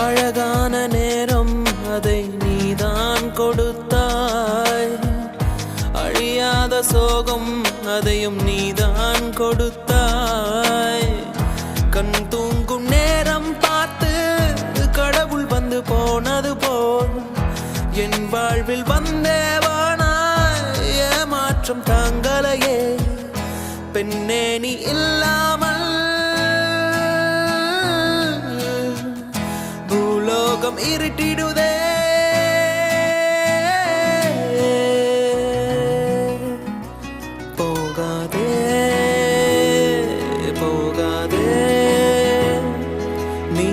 அழகான நேரம் அதை நீதான் கொடுத்தாய், அழியாத சோகம் அதையும் நீதான் கொடுத்தாய். கண் தூங்கும் நேரம் பார்த்து கடவுள் வந்து போனது போல் என் வாழ்வில் வந்தேவானா ஏமாற்றம் தாங்களையே. பெண்ணே நீ இல்லாமல் பூலோகம் இருட்டிடுதே. போகாதே போகாதே நீ